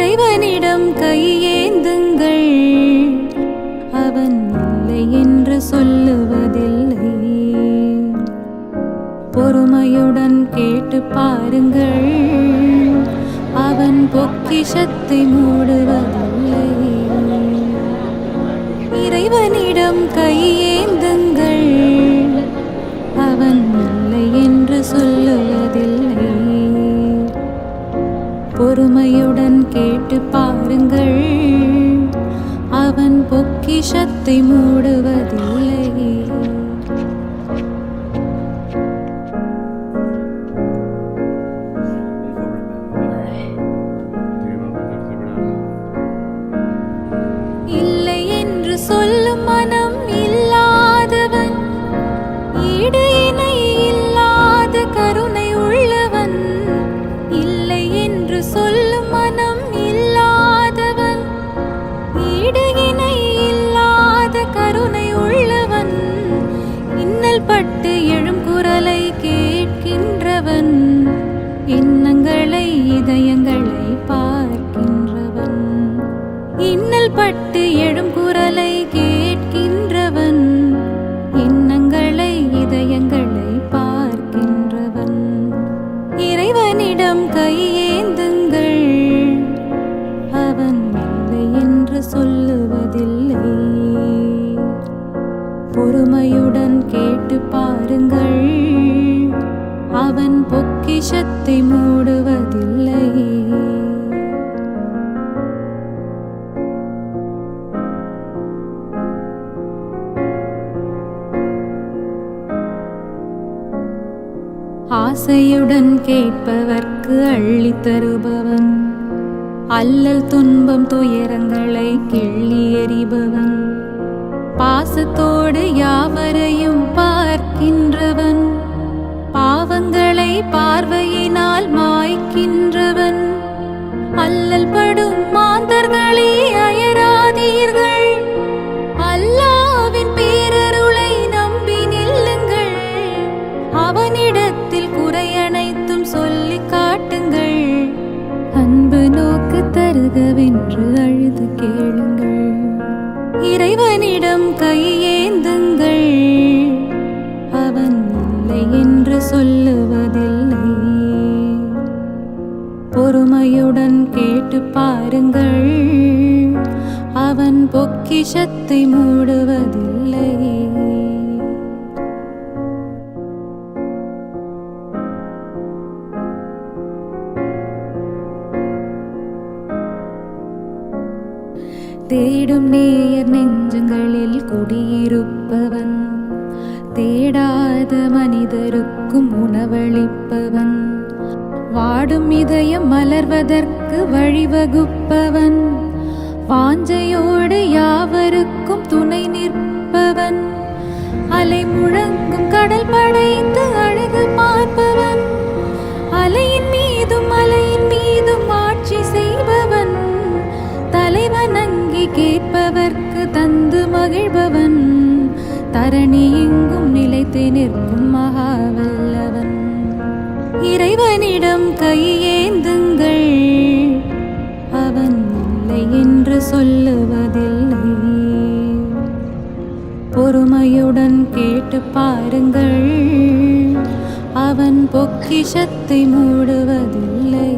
இறைவனிடம் கையேந்துங்கள், அவன் இல்லை என்று சொல்லுவதில்லை. பொறுமையுடன் கேட்டு பாருங்கள், அவன் பொக்கிஷத்தை மூடுவதில்லை. இறைவனிடம் கையேந்துங்கள், அவன் இல்லை என்று சொல்லுவதில்லை. பொறுமையுடன் கேட்டு பாருங்கள், அவன் பொக்கிஷத்தை மூடுவதில்லை. இல்லை என்று சொல்லும் மனம் இல்லாதவன், ஈடு இணை இல்லாத கருணை உள்ளவன். இல்லை என்று சொல்லும் மனம் இல்லாதவன், ஈடு இணை இல்லாத கருணை உள்ளவன். இன்னல் பட்டு எழும் குரலை கேட்கின்றவன், எண்ணங்களை இதயங்களை பார்க்கின்றவன். இன்னல் பட்டு எழும் குரலை கேட்கின்றவன், எண்ணங்களை இதயங்களை பார்க்கின்றவன். இறைவனிடம் கையேந்துங்கள், அவன் இல்லை என்று சொல்லுவதில்லை. பொறுமையுடன் கேட்டு பாருங்கள், அவன் பொக்கிஷத்தை மூடுவதில்லை. ஆசையுடன் கேட்பவர்க்கு அள்ளி தருபவன், அல்லல் துன்பம் துயரங்களை கிள்ளி எறிபவன். பாசத்தோடு யாவரையும் பார்க்கின்றவன், பாவங்களை பார்வையினால் மாய்க்கின்றவன். அல்லல் படும் மாந்தர்களே அயராதீர்கள், அல்லாவின் பேரருளை நம்பி நில்லுங்கள். அவனிடத்தில் குறையனைத்தும் சொல்லி காட்டுங்கள், அன்பு நோக்கு தருகவென்று அழுது கேளுங்கள். இறைவனிடம் கையேந்துங்கள், அவன் இல்லை என்று சொல்லுவதில்லை. பொறுமையுடன் கேட்டு பாருங்கள், அவன் பொக்கிஷத்தை மூடுவதில்லை. தேடும் நேயர் நெஞ்சங்களில் குடியிருப்பவன், தேடாத மனிதருக்கும் உணவளிப்பவன். வாடும் இதயம் மலர்வதற்கு வழிவகுப்பவன், வாஞ்சையோடு யாவருக்கும் துணை நிற்பவன். அலை முழங்கும் கடல் படைத்து அழகு பார்ப்பவன், அலையின் மீதும் மலையின் மீதும் ஆட்சி செய்பவன். தலைவன் அங்கி கேட்பவர்க்கு தந்து மகிழ்பவன், தரணி எங்கும் நிலைத்து நிற்கும் மகாவல்லவன். இறைவனிடம் கையேந்துங்கள், அவன் இல்லை என்று சொல்லுவதில்லை. பொறுமையுடன் கேட்டு பாருங்கள், அவன் பொக்கிஷத்தை மூடுவதில்லை.